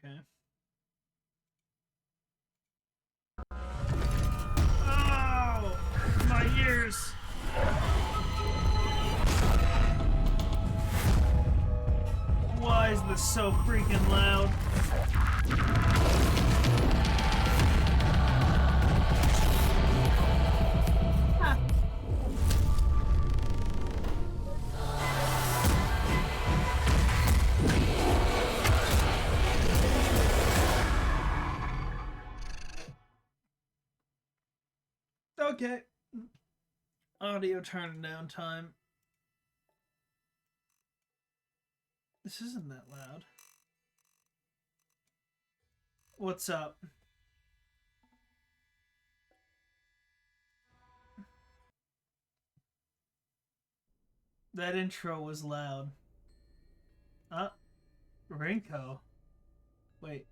Okay. Oh! My ears! Why is this so freaking loud? Okay. Audio turning down time. This isn't that loud. What's up? That intro was loud. Rinko. Wait.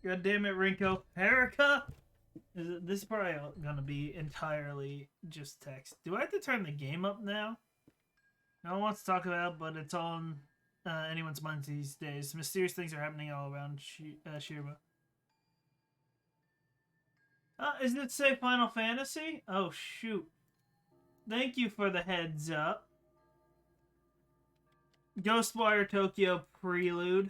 God damn it, Rinko. Erica? This is probably gonna be entirely just text. Do I have to turn the game up now? No one wants to talk about, but it's on anyone's mind these days. Mysterious things are happening all around Shirba. Isn't it say Final Fantasy? Oh, shoot. Thank you for the heads up. Ghostwire Tokyo Prelude.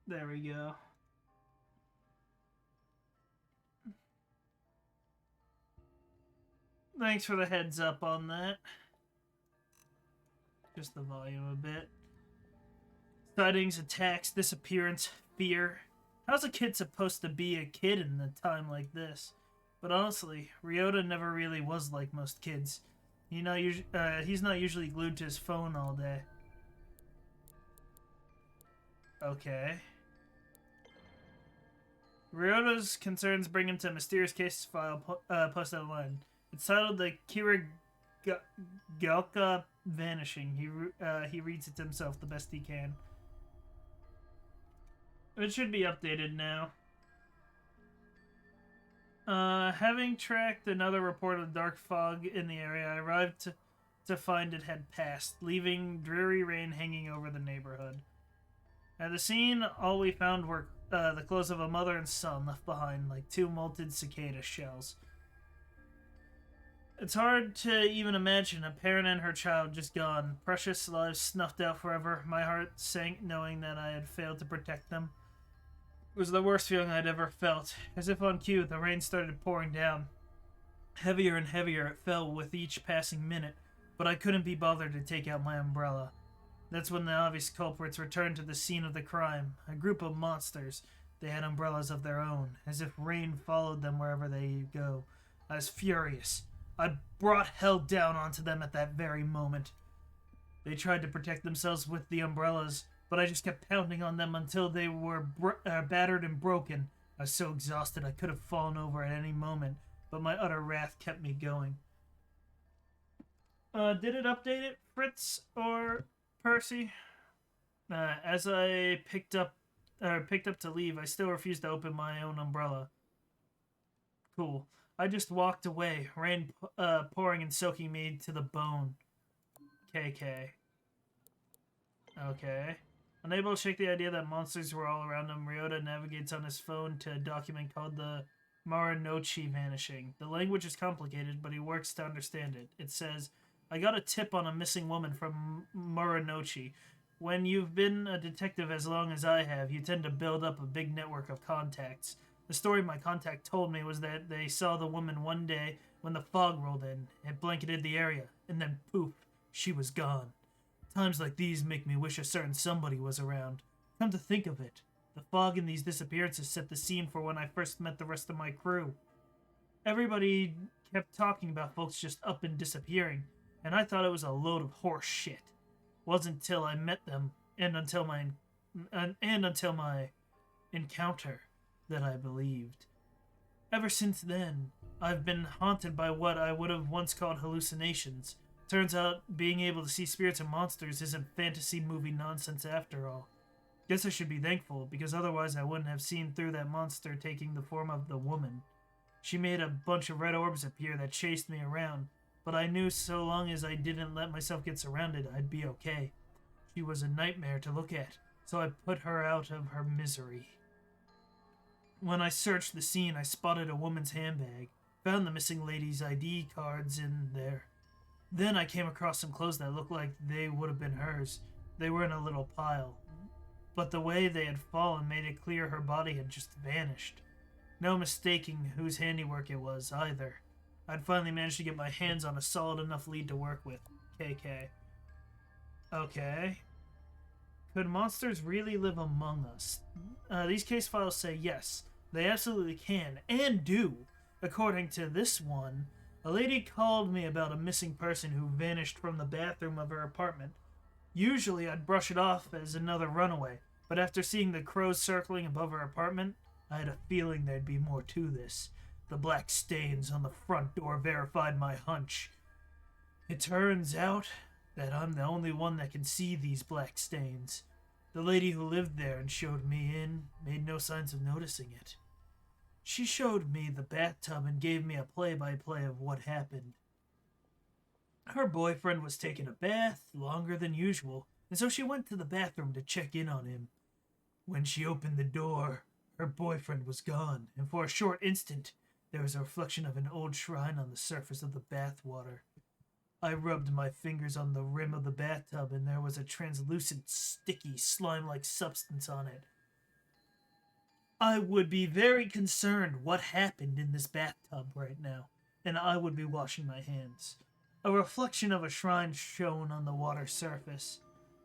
There we go. Thanks for the heads up on that. Just the volume a bit. Sightings, attacks, disappearance, fear. How's a kid supposed to be a kid in a time like this? But honestly, Ryota never really was like most kids. He's not usually glued to his phone all day. Okay. Ryota's concerns bring him to a mysterious case file posted online. It's titled "The Kirigalka Vanishing." He reads it to himself the best he can. It should be updated now. Having tracked another report of dark fog in the area, I arrived to find it had passed, leaving dreary rain hanging over the neighborhood. At the scene, all we found were the clothes of a mother and son left behind, like two molted cicada shells. It's hard to even imagine a parent and her child just gone, precious lives snuffed out forever. My heart sank knowing that I had failed to protect them. It was the worst feeling I'd ever felt. As if on cue, the rain started pouring down. Heavier and heavier it fell with each passing minute, but I couldn't be bothered to take out my umbrella. That's when the obvious culprits returned to the scene of the crime. A group of monsters. They had umbrellas of their own, as if rain followed them wherever they go. I was furious. I brought hell down onto them at that very moment. They tried to protect themselves with the umbrellas, but I just kept pounding on them until they were battered and broken. I was so exhausted I could have fallen over at any moment, but my utter wrath kept me going. Did it update it, Fritz or Percy? As I picked up to leave, I still refused to open my own umbrella. Cool. I just walked away, rain pouring and soaking me to the bone. KK. Okay. Unable to shake the idea that monsters were all around him, Ryota navigates on his phone to a document called the Maranochi Vanishing. The language is complicated, but he works to understand it. It says, I got a tip on a missing woman from Maranochi. When you've been a detective as long as I have, you tend to build up a big network of contacts. The story my contact told me was that they saw the woman one day when the fog rolled in. It blanketed the area, and then poof, she was gone. Times like these make me wish a certain somebody was around. Come to think of it, the fog in these disappearances set the scene for when I first met the rest of my crew. Everybody kept talking about folks just up and disappearing, and I thought it was a load of horse shit. Wasn't until I met them and until my encounter that I believed. Ever since then, I've been haunted by what I would have once called hallucinations. Turns out being able to see spirits and monsters isn't fantasy movie nonsense after all. Guess I should be thankful, because otherwise I wouldn't have seen through that monster taking the form of the woman. She made a bunch of red orbs appear that chased me around. but I knew so long as I didn't let myself get surrounded, I'd be okay. She was a nightmare to look at, so I put her out of her misery. When I searched the scene, I spotted a woman's handbag, found the missing lady's ID cards in there. Then I came across some clothes that looked like they would have been hers. They were in a little pile, but the way they had fallen made it clear her body had just vanished. No mistaking whose handiwork it was, either. I'd finally managed to get my hands on a solid enough lead to work with. KK. Okay. Could monsters really live among us? These case files say yes, they absolutely can, and do. According to this one, a lady called me about a missing person who vanished from the bathroom of her apartment. Usually I'd brush it off as another runaway, but after seeing the crows circling above her apartment, I had a feeling there'd be more to this. The black stains on the front door verified my hunch. It turns out that I'm the only one that can see these black stains. The lady who lived there and showed me in made no signs of noticing it. She showed me the bathtub and gave me a play-by-play of what happened. Her boyfriend was taking a bath longer than usual, and so she went to the bathroom to check in on him. When she opened the door, her boyfriend was gone, and for a short instant, there was a reflection of an old shrine on the surface of the bath water. I rubbed my fingers on the rim of the bathtub, and there was a translucent, sticky, slime-like substance on it. I would be very concerned what happened in this bathtub right now, and I would be washing my hands. A reflection of a shrine shone on the water surface.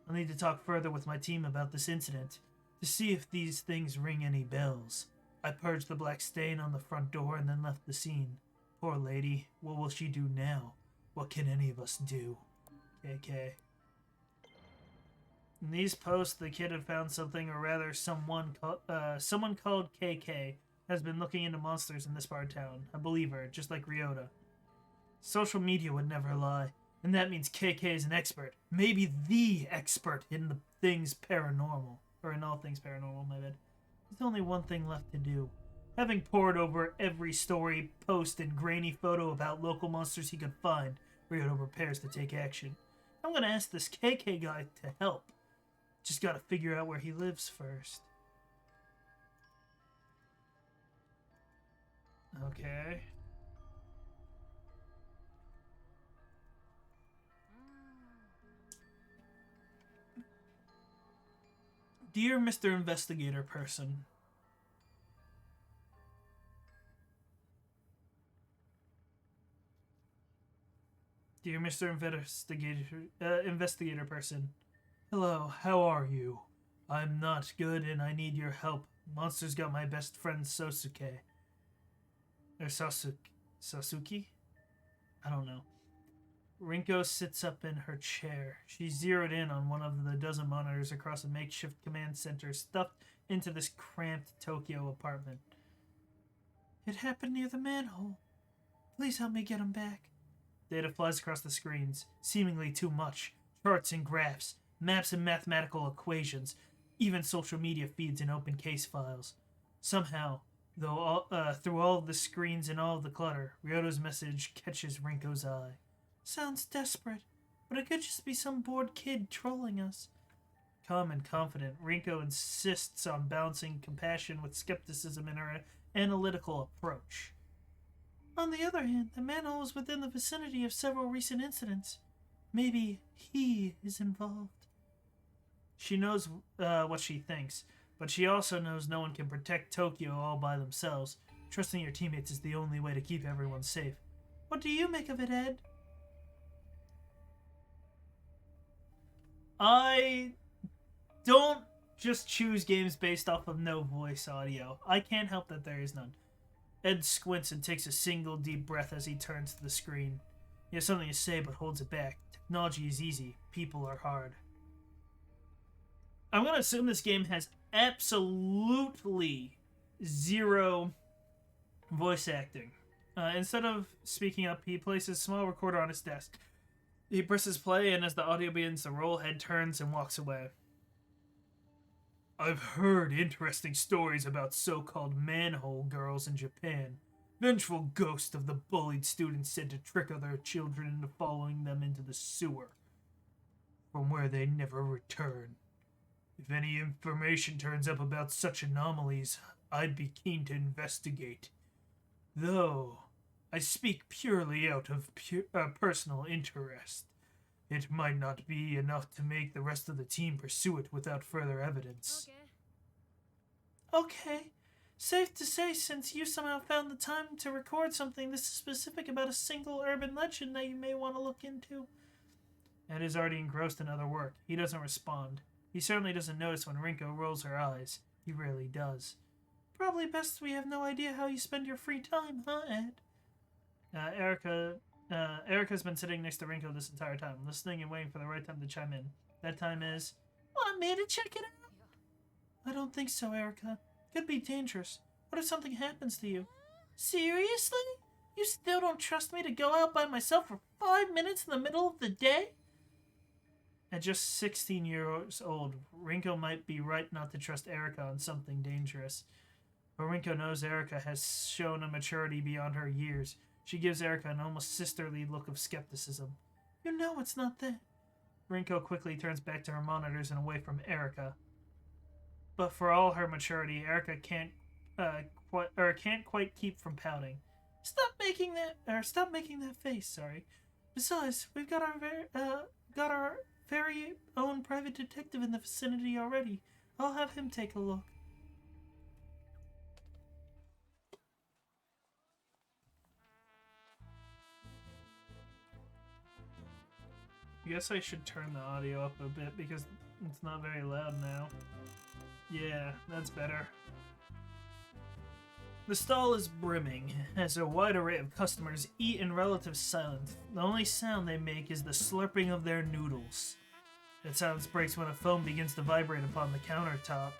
I'll need to talk further with my team about this incident to see if these things ring any bells. I purged the black stain on the front door and then left the scene. Poor lady, what will she do now? What can any of us do? KK. In these posts, the kid had found something, or rather someone called KK has been looking into monsters in this part of town. I believe her, just like Ryota. Social media would never lie, and that means KK is an expert. Maybe the expert in the things paranormal. Or in all things paranormal, my bad. There's only one thing left to do. Having pored over every story, post, and grainy photo about local monsters he could find, Ryota prepares to take action. I'm gonna ask this KK guy to help. Just gotta figure out where he lives first. Okay. Dear Mr. Investigator Person. Dear Mr. Investigator Person. Hello, how are you? I'm not good and I need your help. Monsters got my best friend Sasuke. Or Sasuke? I don't know. Rinko sits up in her chair. She's zeroed in on one of the dozen monitors across a makeshift command center stuffed into this cramped Tokyo apartment. It happened near the manhole. Please help me get him back. Data flies across the screens, seemingly too much. Charts and graphs, maps and mathematical equations, even social media feeds and open case files. Somehow, though, through all of the screens and all of the clutter, Ryoto's message catches Rinko's eye. Sounds desperate, but it could just be some bored kid trolling us. Calm and confident, Rinko insists on balancing compassion with skepticism in her analytical approach. On the other hand, the manhole is within the vicinity of several recent incidents. Maybe he is involved. She knows what she thinks, but she also knows no one can protect Tokyo all by themselves. Trusting your teammates is the only way to keep everyone safe. What do you make of it, Ed? I don't just choose games based off of no voice audio. I can't help that there is none. Ed squints and takes a single deep breath as he turns to the screen. He has something to say but holds it back. Technology is easy. People are hard. I'm going to assume this game has absolutely zero voice acting. Instead of speaking up, he places a small recorder on his desk. He presses play, and as the audio begins to roll, Ed turns and walks away. I've heard interesting stories about so-called manhole girls in Japan. Vengeful ghost of the bullied students said to trick other children into following them into the sewer, from where they never return. If any information turns up about such anomalies, I'd be keen to investigate. Though, I speak purely out of personal interest. It might not be enough to make the rest of the team pursue it without further evidence. Okay. Safe to say, since you somehow found the time to record something this specific about a single urban legend that you may want to look into. Ed is already engrossed in other work. He doesn't respond. He certainly doesn't notice when Rinko rolls her eyes. He rarely does. Probably best we have no idea how you spend your free time, huh, Ed? Erica's been sitting next to Rinko this entire time, listening and waiting for the right time to chime in. That time is... Want me to check it out? I don't think so, Erica. Could be dangerous. What if something happens to you? Seriously? You still don't trust me to go out by myself for 5 minutes in the middle of the day? At just 16 years old, Rinko might be right not to trust Erica on something dangerous. But Rinko knows Erica has shown a maturity beyond her years. She gives Erica an almost sisterly look of skepticism. You know it's not that. Rinko quickly turns back to her monitors and away from Erica. But for all her maturity, Erica can't quite keep from pouting. Stop making that face. Sorry. Besides, we've got our very own private detective in the vicinity already. I'll have him take a look. I guess I should turn the audio up a bit because it's not very loud now. Yeah, that's better. The stall is brimming as a wide array of customers eat in relative silence. The only sound they make is the slurping of their noodles. That silence breaks when a phone begins to vibrate upon the countertop.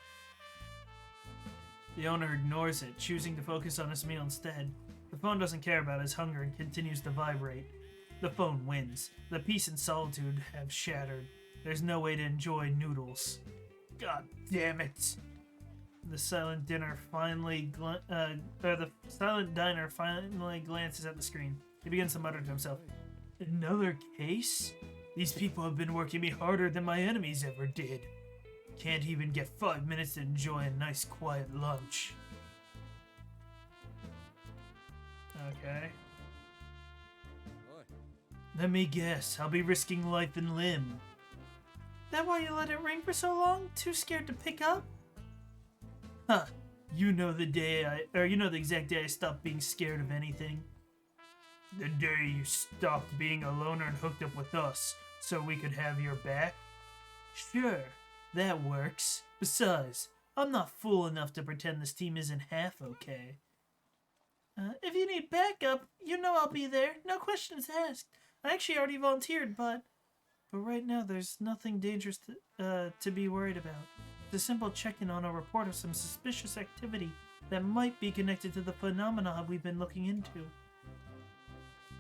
The owner ignores it, choosing to focus on his meal instead. The phone doesn't care about his hunger and continues to vibrate. The phone wins. The peace and solitude have shattered. There's no way to enjoy noodles. God damn it! The silent diner finally glances at the screen. He begins to mutter to himself, "Another case? These people have been working me harder than my enemies ever did. Can't even get 5 minutes to enjoy a nice quiet lunch." Okay. Let me guess, I'll be risking life and limb. That why you let it ring for so long? Too scared to pick up? Huh. You know the exact day I stopped being scared of anything. The day you stopped being a loner and hooked up with us, so we could have your back? Sure, that works. Besides, I'm not fool enough to pretend this team isn't half okay. If you need backup, you know I'll be there. No questions asked. I actually already volunteered, but right now there's nothing dangerous to be worried about. It's a simple check-in on a report of some suspicious activity that might be connected to the phenomena we've been looking into.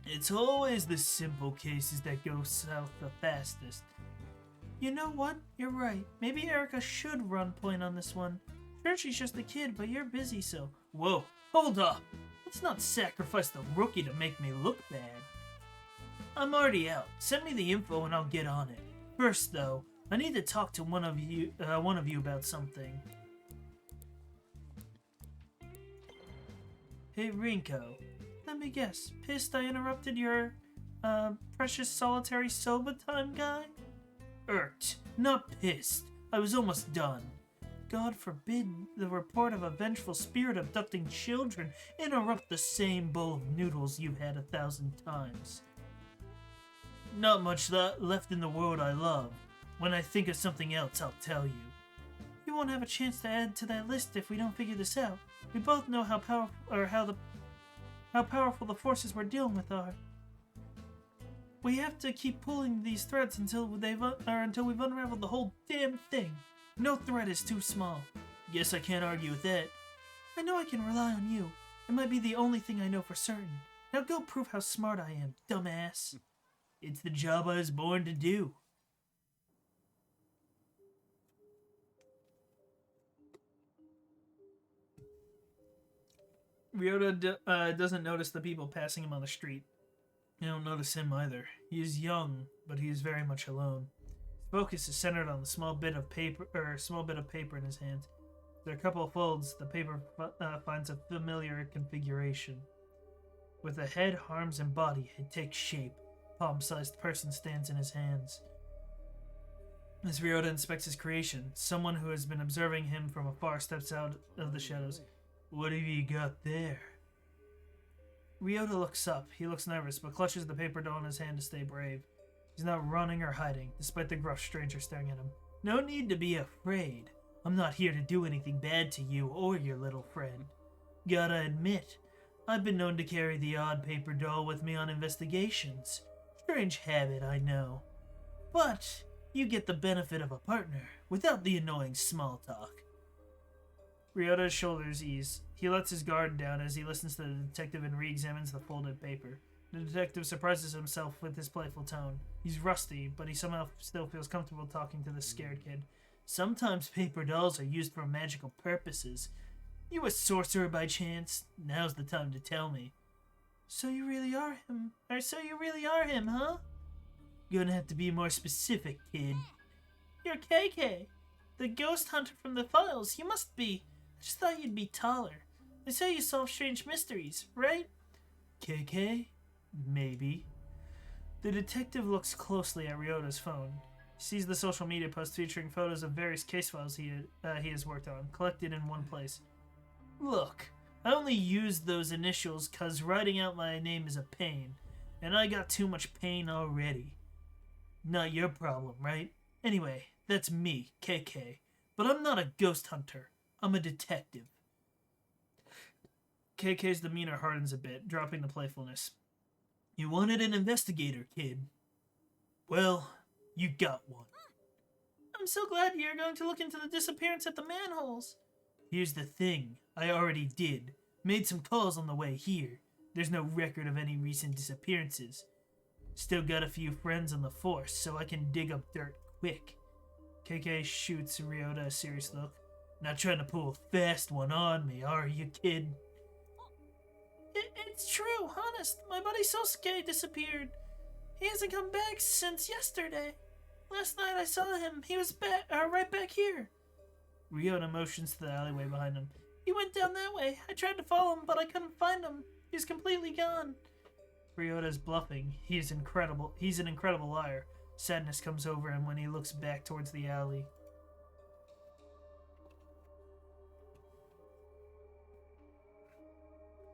It's always the simple cases that go south the fastest. You know what? You're right. Maybe Erica should run point on this one. Sure, she's just a kid, but you're busy, so... Whoa, hold up! Let's not sacrifice the rookie to make me look bad. I'm already out. Send me the info and I'll get on it. First, though, I need to talk to one of you about something. Hey, Rinko. Let me guess. Pissed I interrupted your, precious solitary soba time guy? Irked. Not pissed. I was almost done. God forbid the report of a vengeful spirit abducting children interrupt the same bowl of noodles you've had 1,000 times. Not much left in the world I love. When I think of something else, I'll tell you. You won't have a chance to add to that list if we don't figure this out. We both know how powerful the forces we're dealing with are. We have to keep pulling these threads until we've unraveled the whole damn thing. No thread is too small. Guess I can't argue with that. I know I can rely on you. It might be the only thing I know for certain. Now go prove how smart I am, dumbass. It's the job I was born to do. Ryota doesn't notice the people passing him on the street. They don't notice him either. He is young, but he is very much alone. His focus is centered on the small bit of paper in his hand. After a couple of folds, the paper finds a familiar configuration. With the head, arms, and body, it takes shape. A palm-sized person stands in his hands. As Ryota inspects his creation, someone who has been observing him from afar steps out of the shadows. What have you got there? Ryota looks up. He looks nervous, but clutches the paper doll in his hand to stay brave. He's not running or hiding, despite the gruff stranger staring at him. No need to be afraid. I'm not here to do anything bad to you or your little friend. Gotta admit, I've been known to carry the odd paper doll with me on investigations. Strange habit, I know. But you get the benefit of a partner, without the annoying small talk. Ryota's shoulders ease. He lets his guard down as he listens to the detective and re-examines the folded paper. The detective surprises himself with his playful tone. He's rusty, but he somehow still feels comfortable talking to the scared kid. Sometimes paper dolls are used for magical purposes. You a sorcerer by chance? Now's the time to tell me. So you really are him, huh? Gonna have to be more specific, kid. You're KK, the ghost hunter from the files. You must be. I just thought you'd be taller. They say you solve strange mysteries, right? KK? Maybe. The detective looks closely at Ryota's phone. He sees the social media posts featuring photos of various case files he has worked on, collected in one place. Look, I only used those initials cause writing out my name is a pain, and I got too much pain already. Not your problem, right? Anyway, that's me, KK. But I'm not a ghost hunter. I'm a detective. KK's demeanor hardens a bit, dropping the playfulness. You wanted an investigator, kid. Well, you got one. I'm so glad you're going to look into the disappearance at the manholes. Here's the thing. I already did. Made some calls on the way here. There's no record of any recent disappearances. Still got a few friends on the force, so I can dig up dirt quick. KK shoots Ryota a serious look. Not trying to pull a fast one on me, are you, kid? It's true, honest. My buddy Sosuke disappeared. He hasn't come back since yesterday. Last night I saw him. He was right back here. Ryota motions to the alleyway behind him. He went down that way. I tried to follow him, but I couldn't find him. He's completely gone. Ryota's bluffing. He's an incredible liar. Sadness comes over him when he looks back towards the alley.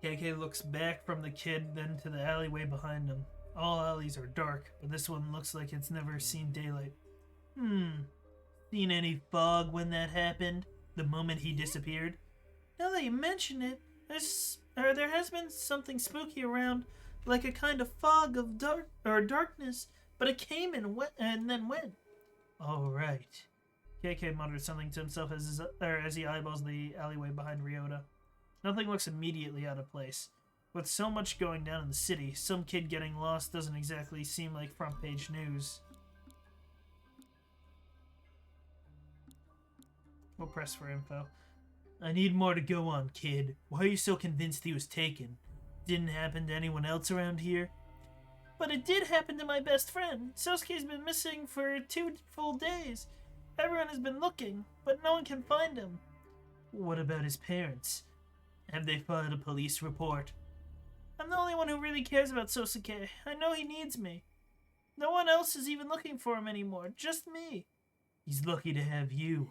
KK looks back from the kid, then to the alleyway behind him. All alleys are dark, but this one looks like it's never seen daylight. Seen any fog when that happened? The moment he disappeared? Now that you mention it, there has been something spooky around, like a kind of fog of darkness, but it came and went and then went. All right. KK mutters something to himself as he eyeballs the alleyway behind Ryota. Nothing looks immediately out of place. With so much going down in the city, some kid getting lost doesn't exactly seem like front page news. We'll press for info. I need more to go on, kid. Why are you so convinced he was taken? Didn't happen to anyone else around here? But it did happen to my best friend. Sosuke's been missing for 2 full days. Everyone has been looking, but no one can find him. What about his parents? Have they filed a police report? I'm the only one who really cares about Sosuke. I know he needs me. No one else is even looking for him anymore, just me. He's lucky to have you.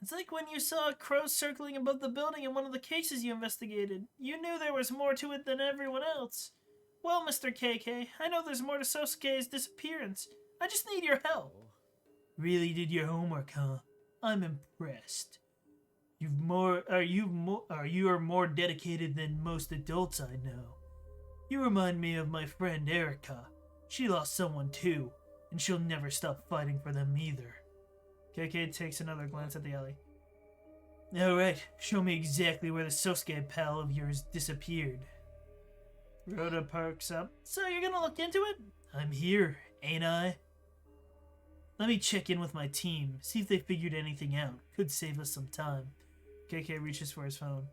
It's like when you saw crows circling above the building in one of the cases you investigated. You knew there was more to it than everyone else. Well, Mr. KK, I know there's more to Sosuke's disappearance. I just need your help. Really did your homework, huh? I'm impressed. You are more dedicated than most adults I know. You remind me of my friend Erica. She lost someone too, and she'll never stop fighting for them either. KK takes another glance at the alley. Alright, show me exactly where the Sosuke pal of yours disappeared. Ryota perks up. So you're gonna look into it? I'm here, ain't I? Let me check in with my team, see if they figured anything out. Could save us some time. KK reaches for his phone.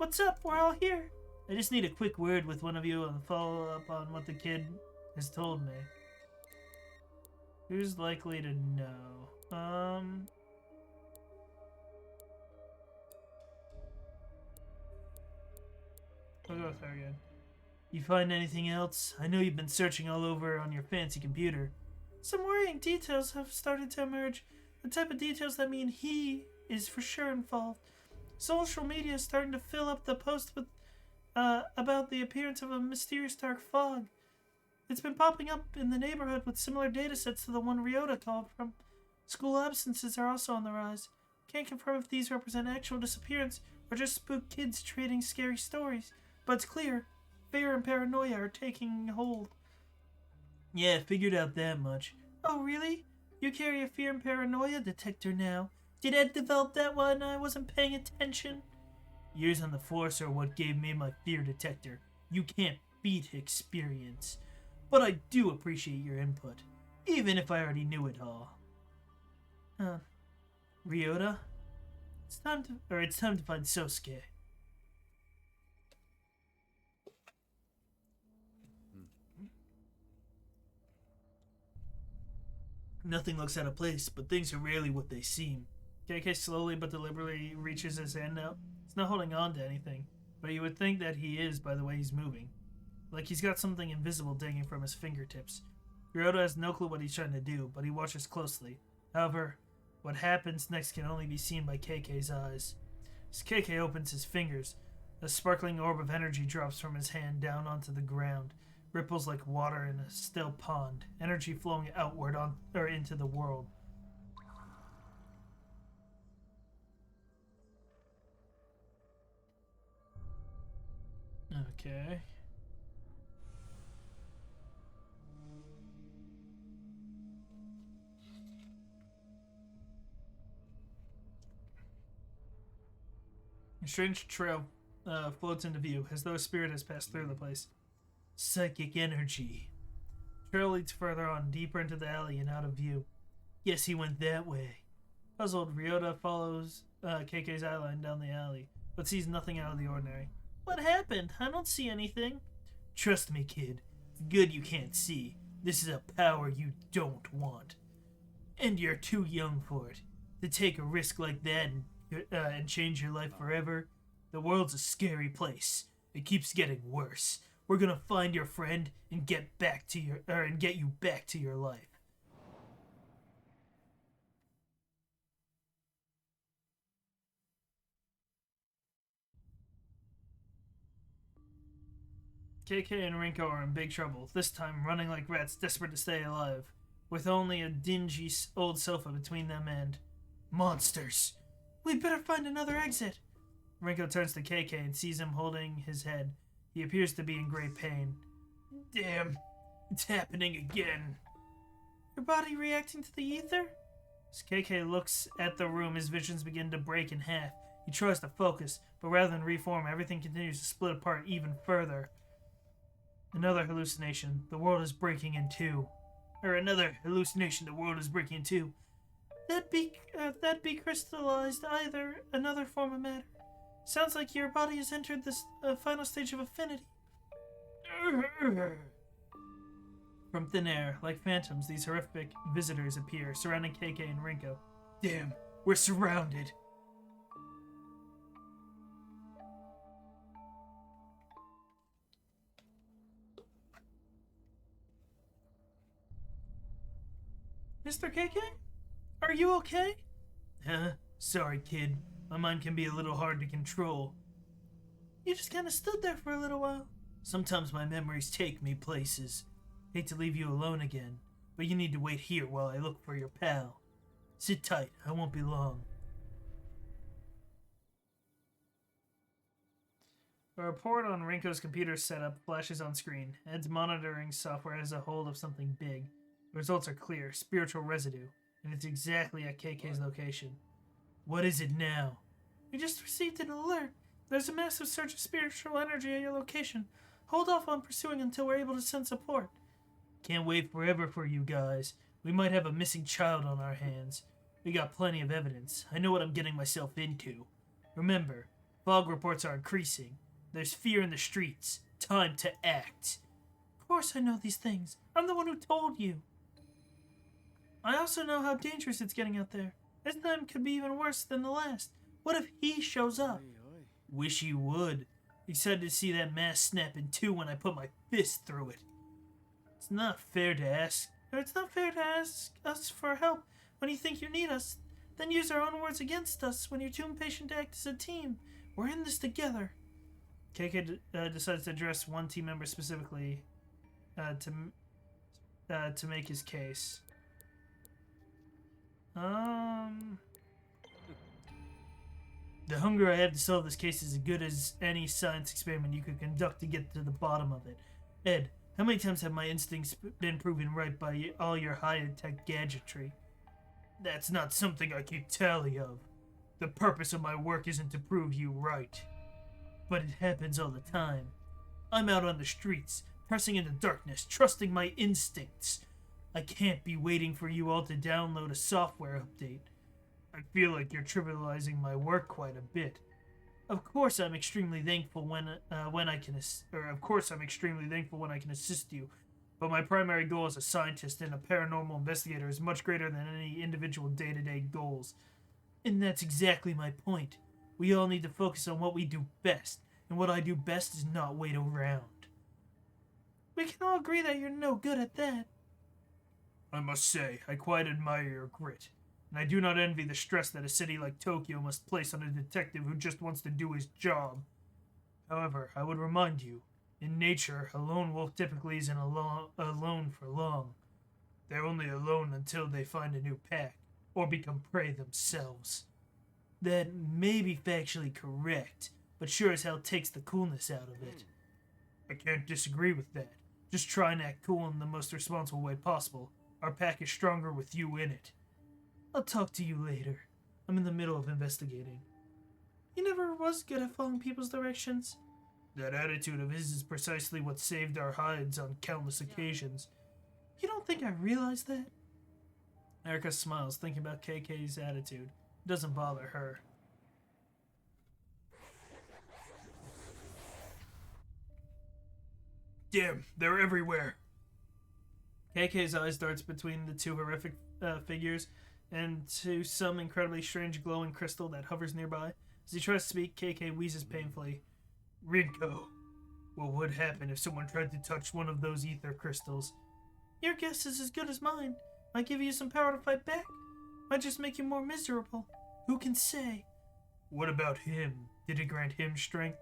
What's up? We're all here. I just need a quick word with one of you and follow up on what the kid has told me. Who's likely to know? We'll go with her again. You find anything else? I know you've been searching all over on your fancy computer. Some worrying details have started to emerge. The type of details that mean he is for sure involved. Social media is starting to fill up the post with about the appearance of a mysterious dark fog. It's been popping up in the neighborhood with similar datasets to the one Ryota called from. School absences are also on the rise. Can't confirm if these represent actual disappearance or just spooked kids trading scary stories, but it's clear fear and paranoia are taking hold. Yeah, figured out that much. Oh, really? You carry a fear and paranoia detector now. Did Ed develop that when I wasn't paying attention? Years on the force are what gave me my fear detector. You can't beat experience. But I do appreciate your input, even if I already knew it all. Ryota? It's time to find Sosuke. Nothing looks out of place, but things are rarely what they seem. KK slowly but deliberately reaches his hand out. He's not holding on to anything, but you would think that he is by the way he's moving. Like he's got something invisible dangling from his fingertips. Ryota has no clue what he's trying to do, but he watches closely. However, what happens next can only be seen by KK's eyes. As KK opens his fingers, a sparkling orb of energy drops from his hand down onto the ground. Ripples like water in a still pond, energy flowing outward into the world. Okay. A strange trail floats into view, as though a spirit has passed through the place. Psychic energy. Trail leads further on, deeper into the alley and out of view. Yes, he went that way. Puzzled, Ryota follows KK's eyeline down the alley, but sees nothing out of the ordinary. What happened? I don't see anything. Trust me, kid. It's good you can't see. This is a power you don't want. And you're too young for it. To take a risk like that and change your life forever. The world's a scary place. It keeps getting worse. We're gonna find your friend and get you back to your life. KK and Rinko are in big trouble, this time running like rats desperate to stay alive, with only a dingy old sofa between them and monsters. We'd better find another exit. Rinko turns to KK and sees him holding his head. He appears to be in great pain. Damn, it's happening again. Your body reacting to the ether? As KK looks at the room, his visions begin to break in half. He tries to focus, but rather than reform, everything continues to split apart even further. Another hallucination. The world is breaking in two. Another hallucination. The world is breaking in two. That be crystallized either another form of matter. Sounds like your body has entered this final stage of affinity. From thin air, like phantoms, these horrific visitors appear, surrounding KK and Rinko. Damn, we're surrounded. Mr. KK? Are you okay? Huh? Sorry, kid. My mind can be a little hard to control. You just kind of stood there for a little while. Sometimes my memories take me places. Hate to leave you alone again, but you need to wait here while I look for your pal. Sit tight, I won't be long. A report on Rinko's computer setup flashes on screen. Ed's monitoring software has a hold of something big. The results are clear, spiritual residue, and it's exactly at KK's location. What is it now? We just received an alert. There's a massive surge of spiritual energy at your location. Hold off on pursuing until we're able to send support. Can't wait forever for you guys. We might have a missing child on our hands. We got plenty of evidence. I know what I'm getting myself into. Remember, Fog reports are increasing. There's fear in the streets. Time to act. Of course I know these things. I'm the one who told you. I also know how dangerous it's getting out there. This time could be even worse than the last. What if he shows up? Wish he would. Excited to see that mask snap in two when I put my fist through it. It's not fair to ask us for help when you think you need us, then use our own words against us when you're too impatient to act as a team. We're in this together. KK decides to address one team member specifically to make his case. The hunger I have to solve this case is as good as any science experiment you could conduct to get to the bottom of it. Ed, how many times have my instincts been proven right by all your high-tech gadgetry? That's not something I keep tally of. The purpose of my work isn't to prove you right. But it happens all the time. I'm out on the streets, pressing into darkness, trusting my instincts. I can't be waiting for you all to download a software update. I feel like you're trivializing my work quite a bit. Of course, I'm extremely thankful when I can assist you. But my primary goal as a scientist and a paranormal investigator is much greater than any individual day-to-day goals. And that's exactly my point. We all need to focus on what we do best, and what I do best is not wait around. We can all agree that you're no good at that. I must say, I quite admire your grit, and I do not envy the stress that a city like Tokyo must place on a detective who just wants to do his job. However, I would remind you, in nature, a lone wolf typically isn't alone for long. They're only alone until they find a new pack, or become prey themselves. That may be factually correct, but sure as hell takes the coolness out of it. I can't disagree with that. Just try and act cool in the most responsible way possible. Our pack is stronger with you in it. I'll talk to you later. I'm in the middle of investigating. He never was good at following people's directions. That attitude of his is precisely what saved our hides on countless occasions. You don't think I realized that? Erica smiles, thinking about KK's attitude. It doesn't bother her. Damn, they're everywhere. KK's eyes darts between the two horrific figures and to some incredibly strange glowing crystal that hovers nearby. As he tries to speak, KK wheezes painfully. Rinko, what would happen if someone tried to touch one of those ether crystals? Your guess is as good as mine. Might give you some power to fight back. Might just make you more miserable. Who can say? What about him? Did it grant him strength?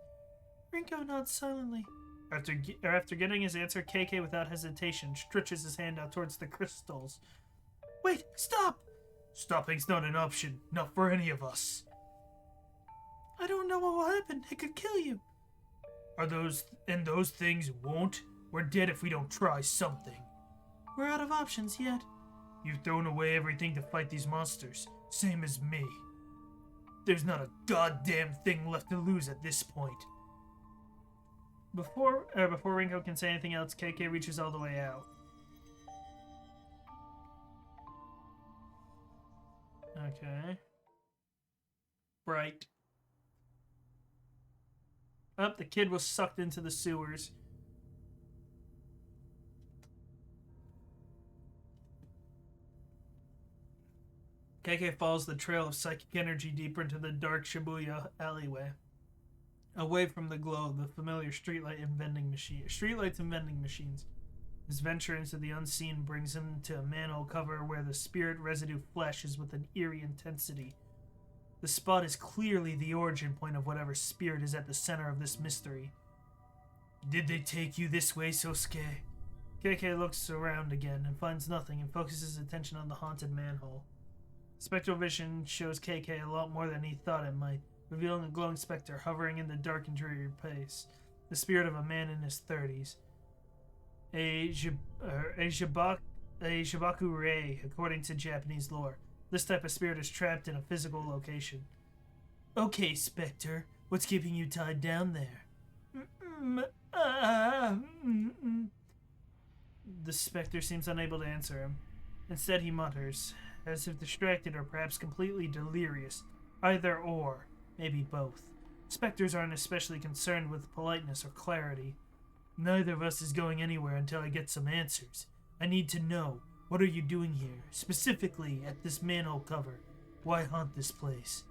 Rinko nods silently. After getting his answer, KK, without hesitation, stretches his hand out towards the crystals. Wait, stop! Stopping's not an option, not for any of us. I don't know what will happen. It could kill you. Those things won't? We're dead if we don't try something. We're out of options yet. You've thrown away everything to fight these monsters, same as me. There's not a goddamn thing left to lose at this point. Before Rinko can say anything else, KK reaches all the way out. Okay. Bright. The kid was sucked into the sewers. KK follows the trail of psychic energy deeper into the dark Shibuya alleyway. Away from the glow of the familiar streetlights and vending machines. His venture into the unseen brings him to a manhole cover where the spirit residue flashes with an eerie intensity. The spot is clearly the origin point of whatever spirit is at the center of this mystery. Did they take you this way, Sosuke? KK looks around again and finds nothing and focuses his attention on the haunted manhole. Spectral vision shows KK a lot more than he thought it might, revealing a glowing specter hovering in the dark and dreary place, the spirit of a man in his 30s. A Shibaku Rei, according to Japanese lore. This type of spirit is trapped in a physical location. Okay, Spectre, what's keeping you tied down there? The Spectre seems unable to answer him. Instead, he mutters, as if distracted or perhaps completely delirious. Either or, maybe both. Spectres aren't especially concerned with politeness or clarity. Neither of us is going anywhere until I get some answers. I need to know, what are you doing here, specifically at this manhole cover? Why haunt this place?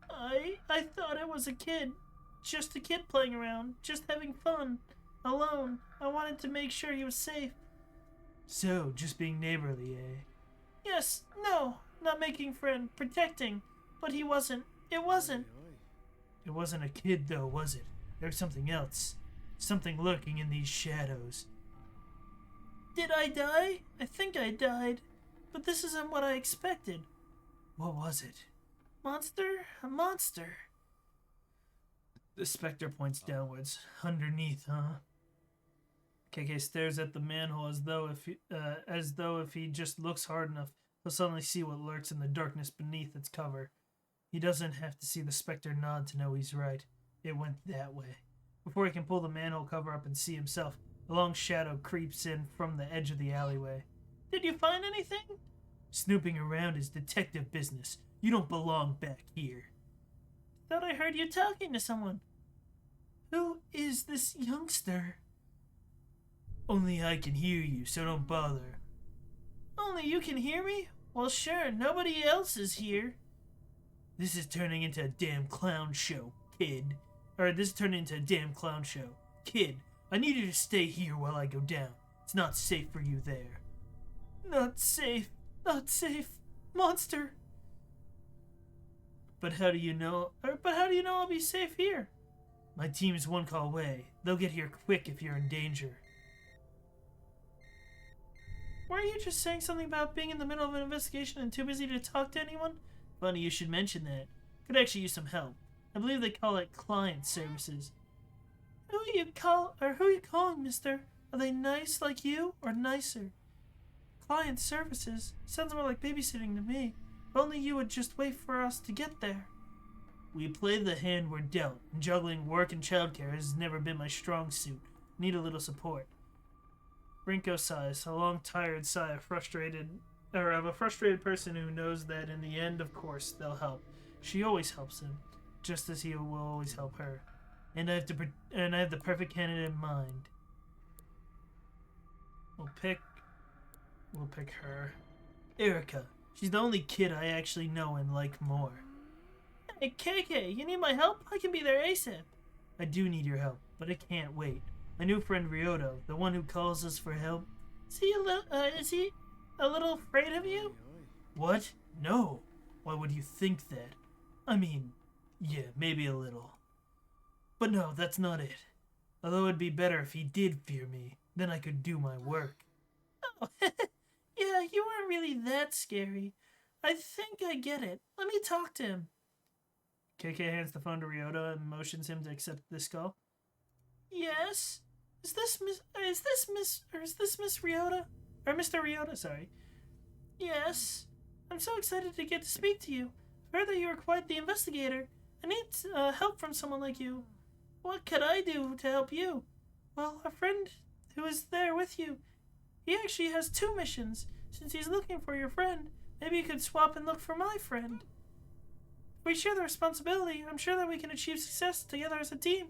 I thought I was a kid. Just a kid playing around, just having fun. Alone. I wanted to make sure he was safe. So, just being neighborly, eh? Yes, no, not making friend, protecting. But he wasn't. It wasn't. It wasn't a kid, though, was it? There's something else. Something lurking in these shadows. Did I die? I think I died. But this isn't what I expected. What was it? Monster? A monster. The specter points downwards. Underneath, huh? KK stares at the manhole as though if he just looks hard enough, he'll suddenly see what lurks in the darkness beneath its cover. He doesn't have to see the specter nod to know he's right. It went that way. Before he can pull the manhole cover up and see himself, a long shadow creeps in from the edge of the alleyway. Did you find anything? Snooping around is detective business. You don't belong back here. Thought I heard you talking to someone. Who is this youngster? Only I can hear you, so don't bother. Only you can hear me? Well, sure, nobody else is here. This is turning into a damn clown show, kid. This is turning into a damn clown show. Kid, I need you to stay here while I go down. It's not safe for you there. Not safe. Not safe. Monster. But how do you know I'll be safe here? My team is one call away. They'll get here quick if you're in danger. Weren't you just saying something about being in the middle of an investigation and too busy to talk to anyone? Funny you should mention that. Could actually use some help. I believe they call it client services. Who are you calling, mister? Are they nice like you, or nicer? Client services? Sounds more like babysitting to me. If only you would just wait for us to get there. We play the hand we're dealt, and juggling work and childcare has never been my strong suit. Need a little support. Rinko sighs, a long, tired sigh of a frustrated person who knows that in the end, of course, they'll help. She always helps him, just as he will always help her. And I have the perfect candidate in mind. We'll pick her. Erica. She's the only kid I actually know and like more. Hey, KK, you need my help? I can be there ASAP. I do need your help, but I can't wait. My new friend Ryoto, the one who calls us for help. Is he a little afraid of you? What? No. Why would you think that? I mean, yeah, maybe a little. But no, that's not it. Although it'd be better if he did fear me, then I could do my work. Oh, yeah, you weren't really that scary. I think I get it. Let me talk to him. KK hands the phone to Ryoto and motions him to accept this call. Yes? Is this Miss Ryoto? Or Mr. Ryoto, sorry. Yes. I'm so excited to get to speak to you. I've heard that you are quite the investigator. I need help from someone like you. What could I do to help you? Well, a friend who is there with you. He actually has 2 missions. Since he's looking for your friend, maybe you could swap and look for my friend. If we share the responsibility, I'm sure that we can achieve success together as a team.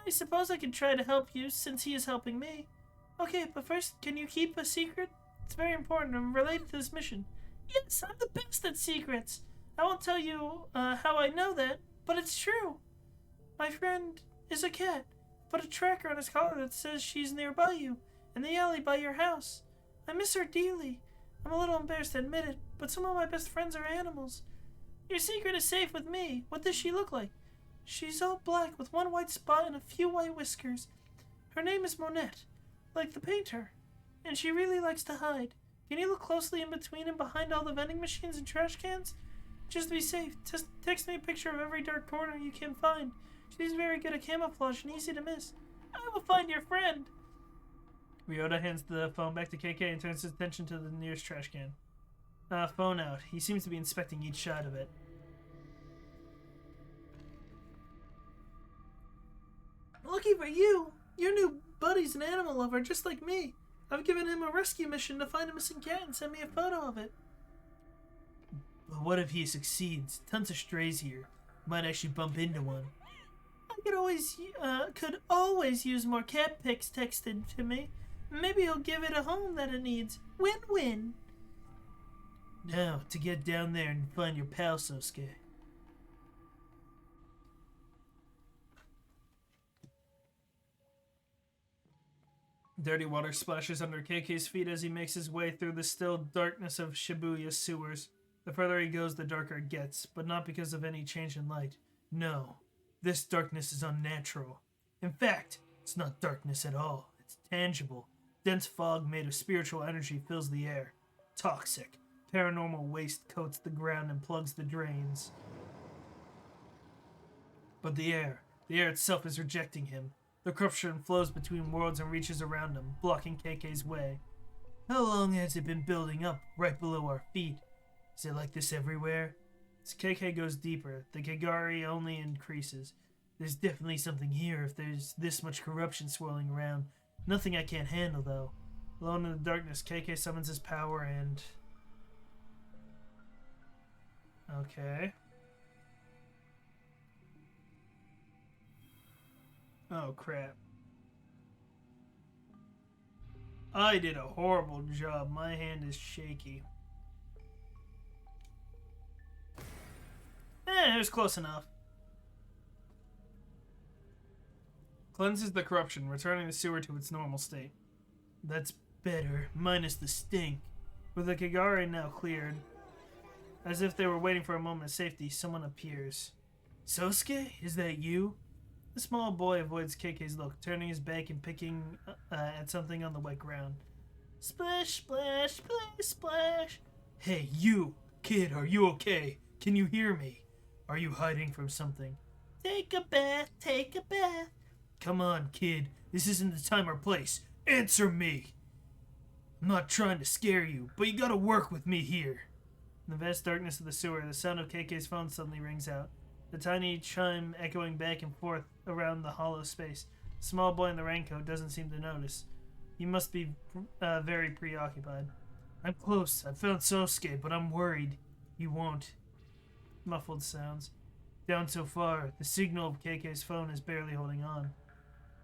I suppose I could try to help you since he is helping me. Okay, but first, can you keep a secret? It's very important and related to this mission. Yes, I'm the best at secrets. I won't tell you how I know that, but it's true. My friend is a cat. Put a tracker on his collar that says she's nearby you, in the alley by your house. I miss her dearly. I'm a little embarrassed to admit it, but some of my best friends are animals. Your secret is safe with me. What does she look like? She's all black with 1 white spot and a few white whiskers. Her name is Monette, like the painter, and she really likes to hide. Can you look closely in between and behind all the vending machines and trash cans? Just to be safe, text me a picture of every dark corner you can find. She's very good at camouflage and easy to miss. I will find your friend. Ryoto hands the phone back to KK and turns his attention to the nearest trash can. Phone out. He seems to be inspecting each side of it. Lucky for you! Your new buddy's an animal lover just like me. I've given him a rescue mission to find a missing cat and send me a photo of it. But what if he succeeds? Tons of strays here. Might actually bump into one. I could always use more cat pics texted to me. Maybe you'll give it a home that it needs. Win-win. Now, to get down there and find your pal, Sosuke. Dirty water splashes under KK's feet as he makes his way through the still darkness of Shibuya sewers. The further he goes, the darker it gets, but not because of any change in light. No, this darkness is unnatural. In fact, it's not darkness at all. It's tangible. Dense fog made of spiritual energy fills the air. Toxic. Paranormal waste coats the ground and plugs the drains. But the air itself is rejecting him. The corruption flows between worlds and reaches around him, blocking KK's way. How long has it been building up right below our feet? Is it like this everywhere? As KK goes deeper, the Kagari only increases. There's definitely something here if there's this much corruption swirling around. Nothing I can't handle, though. Alone in the darkness, KK summons his power and... Okay. Oh, crap. I did a horrible job. My hand is shaky. It was close enough. Cleanses the corruption, returning the sewer to its normal state. That's better, minus the stink. With the Kagari now cleared, as if they were waiting for a moment of safety, someone appears. Sosuke? Is that you? The small boy avoids KK's look, turning his back and picking at something on the wet ground. Splash, splash, splash, splash. Hey, you! Kid, are you okay? Can you hear me? Are you hiding from something? Take a bath, take a bath. Come on, kid. This isn't the time or place. Answer me! I'm not trying to scare you, but you gotta work with me here. In the vast darkness of the sewer, the sound of KK's phone suddenly rings out. The tiny chime echoing back and forth around the hollow space. The small boy in the raincoat doesn't seem to notice. He must be very preoccupied. I'm close. I found Sosuke, but I'm worried. He won't. Muffled sounds. Down so far, the signal of KK's phone is barely holding on.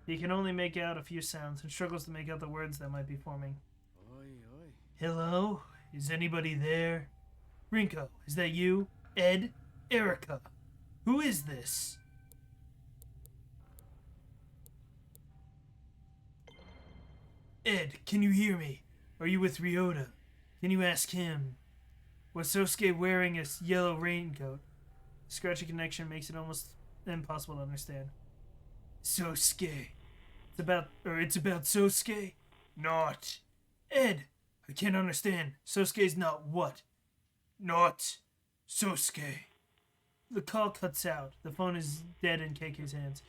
He can only make out a few sounds and struggles to make out the words that might be forming. Oi, oi. Hello? Is anybody there? Rinko, is that you? Ed? Erica? Who is this? Ed, can you hear me? Are you with Ryota? Can you ask him? Was Sosuke wearing a yellow raincoat? Scratchy connection makes it almost impossible to understand. Sosuke. It's about Sosuke? Not. Ed, I can't understand. Sosuke's not what? Not Sosuke. The call cuts out. The phone is dead in KK's hands.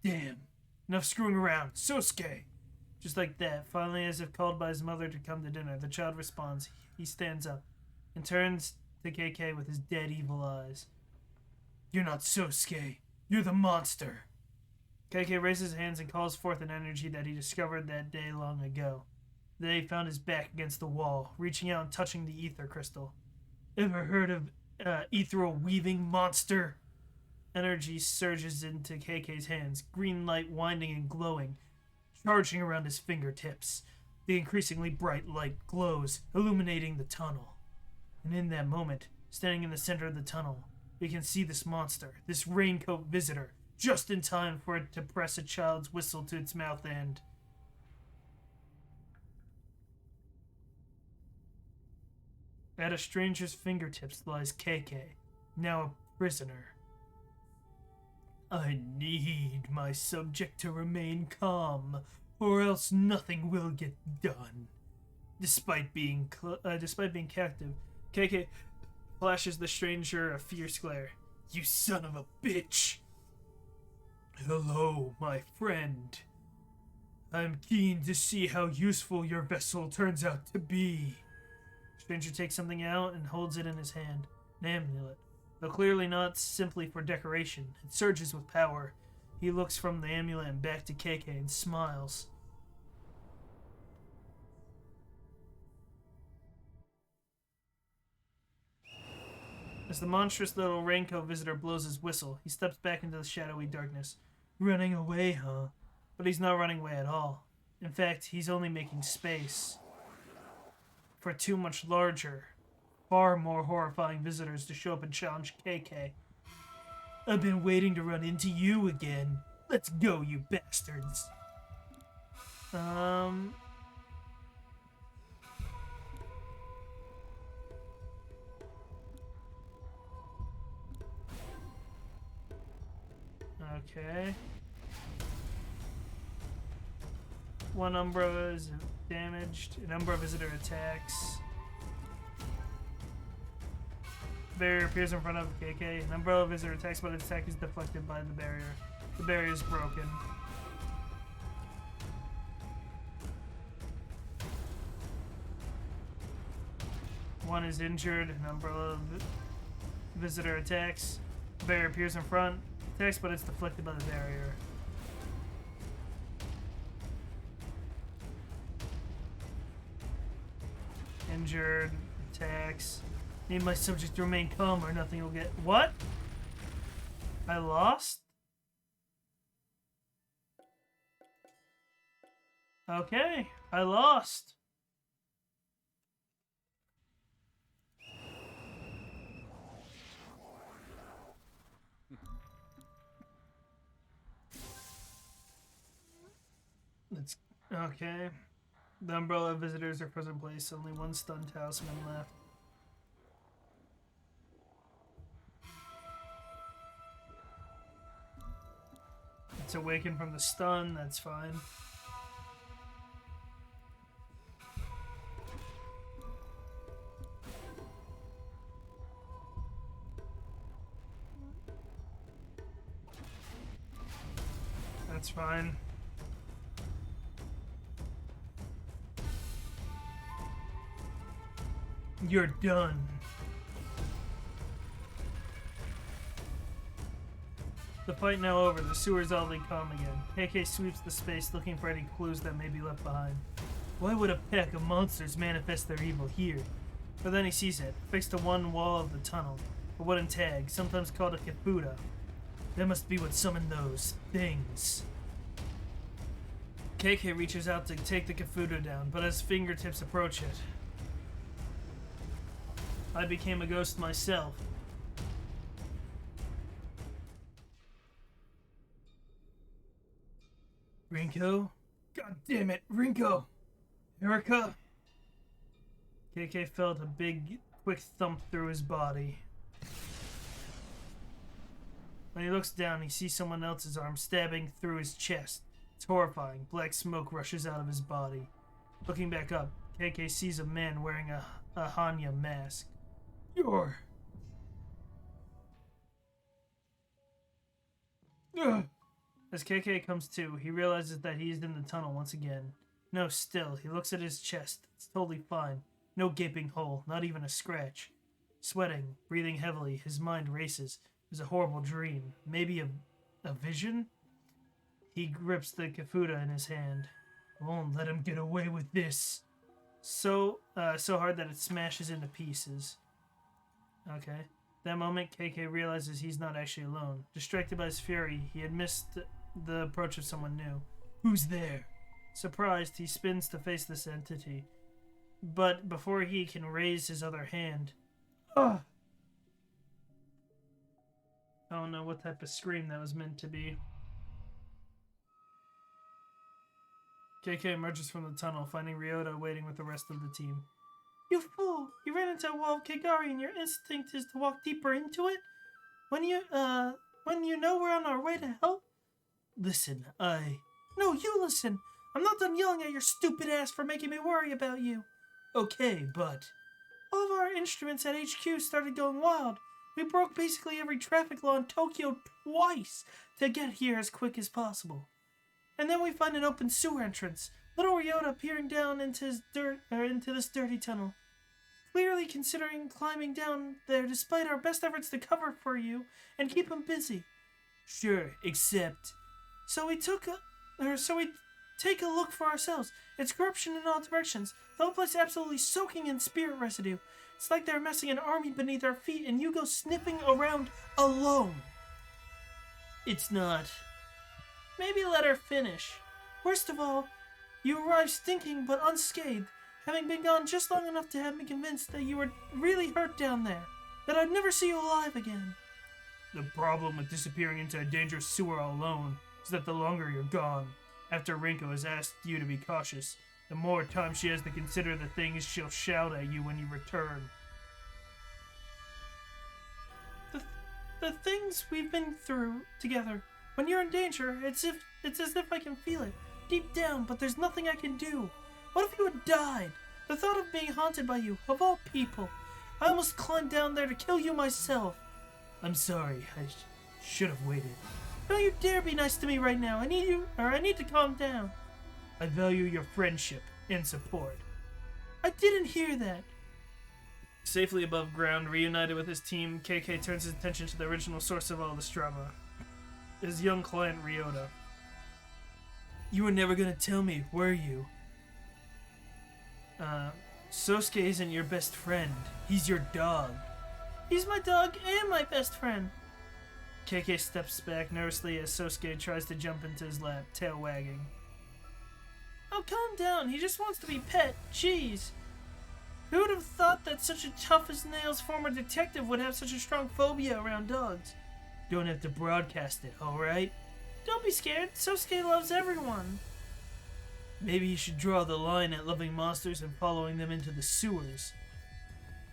Damn. Enough screwing around. Sosuke! Just like that, finally as if called by his mother to come to dinner, the child responds. He stands up and turns to KK with his dead evil eyes. You're not Sosuke. You're the monster. KK raises his hands and calls forth an energy that he discovered that day long ago. They found his back against the wall, reaching out and touching the ether crystal. Ever heard of ethereal weaving, monster? Energy surges into KK's hands, green light winding and glowing, charging around his fingertips. The increasingly bright light glows, illuminating the tunnel. And in that moment, standing in the center of the tunnel, we can see this monster, this raincoat visitor, just in time for it to press a child's whistle to its mouth end. At a stranger's fingertips lies KK, now a prisoner. I need my subject to remain calm, or else nothing will get done. Despite being captive, KK flashes the stranger a fierce glare. You son of a bitch! Hello, my friend. I'm keen to see how useful your vessel turns out to be. Stranger takes something out and holds it in his hand. An amulet. Though clearly not simply for decoration, it surges with power. He looks from the amulet and back to KK and smiles. As the monstrous little raincoat visitor blows his whistle, he steps back into the shadowy darkness. Running away, huh? But he's not running away at all. In fact, he's only making space for two much larger, far more horrifying visitors to show up and challenge KK. I've been waiting to run into you again. Let's go, you bastards. Okay. One Umbra is damaged. An Umbra visitor attacks. Barrier appears in front of KK. An umbrella visitor attacks, but its attack is deflected by the barrier. The barrier is broken. One is injured. An umbrella visitor attacks. The barrier appears in front. Attacks, but it's deflected by the barrier. Injured. Attacks. Need my subject to remain calm or nothing will get... What? I lost? Okay, I lost. Let's... Okay. The umbrella visitors are present place. Only one stunned talisman left. It's awakened from the stun, that's fine. That's fine. You're done. The fight now over, the sewer's oddly calm again. KK sweeps the space looking for any clues that may be left behind. Why would a pack of monsters manifest their evil here? But then he sees it, fixed to one wall of the tunnel. A wooden tag, sometimes called a kafuda. That must be what summoned those things. KK reaches out to take the kafuda down, but as fingertips approach it, I became a ghost myself. Rinko? God damn it, Rinko! Erica? KK felt a big, quick thump through his body. When he looks down, he sees someone else's arm stabbing through his chest. It's horrifying. Black smoke rushes out of his body. Looking back up, KK sees a man wearing a Hanya mask. You're... Ugh. As KK comes to, he realizes that he's in the tunnel once again. No, still, he looks at his chest. It's totally fine. No gaping hole, not even a scratch. Sweating, breathing heavily, his mind races. It was a horrible dream. Maybe a vision? He grips the kafuda in his hand. I won't let him get away with this. So hard that it smashes into pieces. Okay. That moment, KK realizes he's not actually alone. Distracted by his fury, he had missed the approach of someone new. Who's there? Surprised, he spins to face this entity. But before he can raise his other hand... Oh no, what type of scream that was meant to be. KK emerges from the tunnel, finding Ryota waiting with the rest of the team. You fool! You ran into a wall of Kagari and your instinct is to walk deeper into it? When you know we're on our way to help? Listen, No, you listen! I'm not done yelling at your stupid ass for making me worry about you. Okay, but... All of our instruments at HQ started going wild. We broke basically every traffic law in Tokyo twice to get here as quick as possible. And then we find an open sewer entrance. Little Ryota peering down into this dirty tunnel. Clearly considering climbing down there despite our best efforts to cover for you and keep him busy. Sure, except... So we take a look for ourselves. It's corruption in all directions. The whole place absolutely soaking in spirit residue. It's like they're amassing an army beneath our feet and you go sniffing around alone. It's not. Maybe let her finish. Worst of all, you arrived stinking but unscathed, having been gone just long enough to have me convinced that you were really hurt down there, that I'd never see you alive again. The problem with disappearing into a dangerous sewer all alone is that the longer you're gone, after Rinko has asked you to be cautious, the more time she has to consider the things she'll shout at you when you return. The things we've been through together. When you're in danger, it's as if I can feel it, deep down, but there's nothing I can do. What if you had died? The thought of being haunted by you, of all people. I almost climbed down there to kill you myself. I'm sorry, I should have waited. Don't you dare be nice to me right now. I need to calm down. I value your friendship and support. I didn't hear that. Safely above ground, reunited with his team, KK turns his attention to the original source of all this drama. His young client, Ryota. You were never gonna tell me, were you? Sosuke isn't your best friend. He's your dog. He's my dog and my best friend. KK steps back nervously as Sosuke tries to jump into his lap, tail wagging. Oh, calm down. He just wants to be pet. Jeez. Who would have thought that such a tough-as-nails former detective would have such a strong phobia around dogs? Don't have to broadcast it, alright? Don't be scared. Sosuke loves everyone. Maybe you should draw the line at loving monsters and following them into the sewers.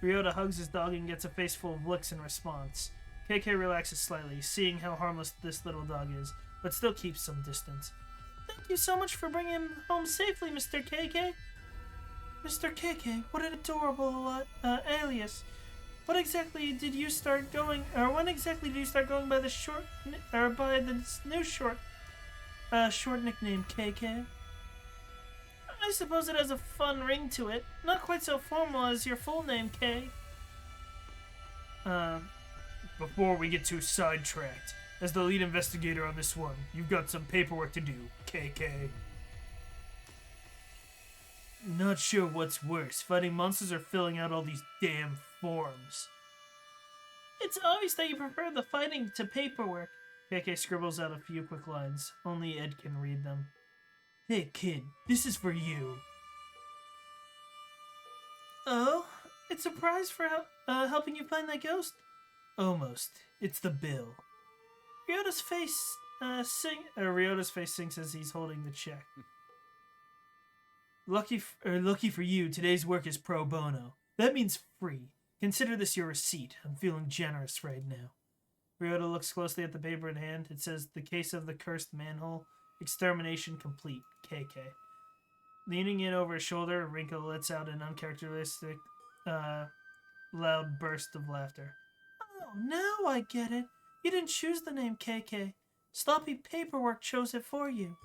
Ryota hugs his dog and gets a face full of licks in response. KK relaxes slightly, seeing how harmless this little dog is, but still keeps some distance. Thank you so much for bringing him home safely, Mr. KK. Mr. KK, what an adorable alias. When exactly did you start going by the new short nickname KK? I suppose it has a fun ring to it. Not quite so formal as your full name, K. Before we get too sidetracked, as the lead investigator on this one, you've got some paperwork to do, KK. Not sure what's worse, fighting monsters or filling out all these damn forms. It's obvious that you prefer the fighting to paperwork. KK scribbles out a few quick lines. Only Ed can read them. Hey kid, this is for you. Oh? It's a prize for helping you find that ghost? Almost. It's the bill. Ryota's face sinks as he's holding the check. Lucky for you, today's work is pro bono. That means free. Consider this your receipt. I'm feeling generous right now. Ryota looks closely at the paper in hand. It says, The Case of the Cursed Manhole. Extermination complete. KK. Leaning in over his shoulder, Rinko lets out an uncharacteristic, loud burst of laughter. Oh, now I get it. You didn't choose the name KK. Sloppy paperwork chose it for you.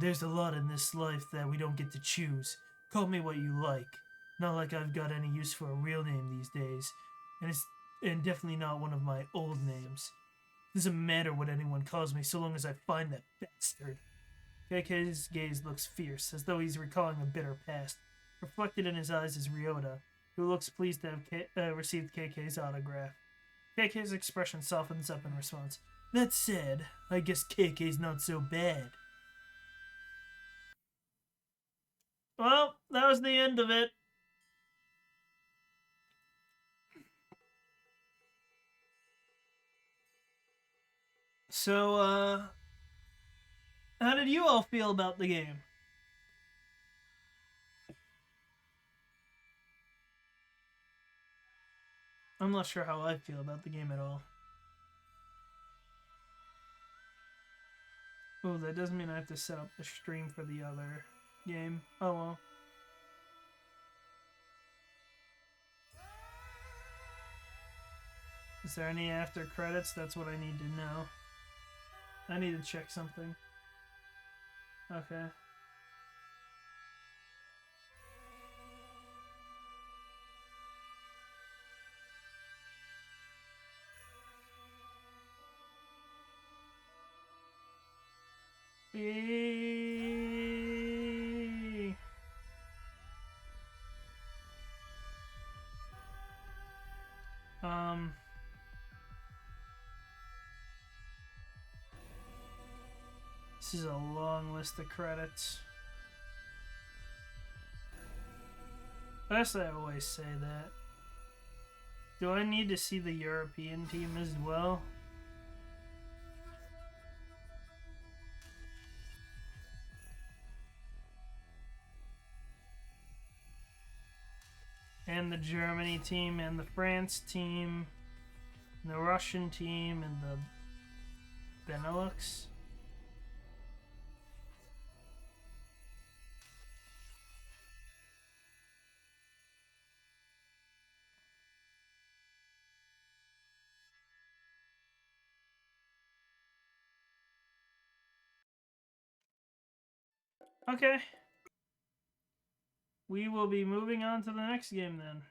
There's a lot in this life that we don't get to choose. Call me what you like. Not like I've got any use for a real name these days. And definitely not one of my old names. Doesn't matter what anyone calls me so long as I find that bastard. KK's gaze looks fierce, as though he's recalling a bitter past. Reflected in his eyes is Ryota, who looks pleased to have received KK's autograph. KK's expression softens up in response. That said, I guess KK's not so bad. Well, that was the end of it. So, how did you all feel about the game? I'm not sure how I feel about the game at all. Oh, that doesn't mean I have to set up the stream for the other game. Oh well. Is there any after credits? That's what I need to know. I need to check something. Okay. This is a long list of credits. First, I always say that. Do I need to see the European team as well? And the Germany team, and the France team, and the Russian team, and the Benelux. Okay. We will be moving on to the next game then.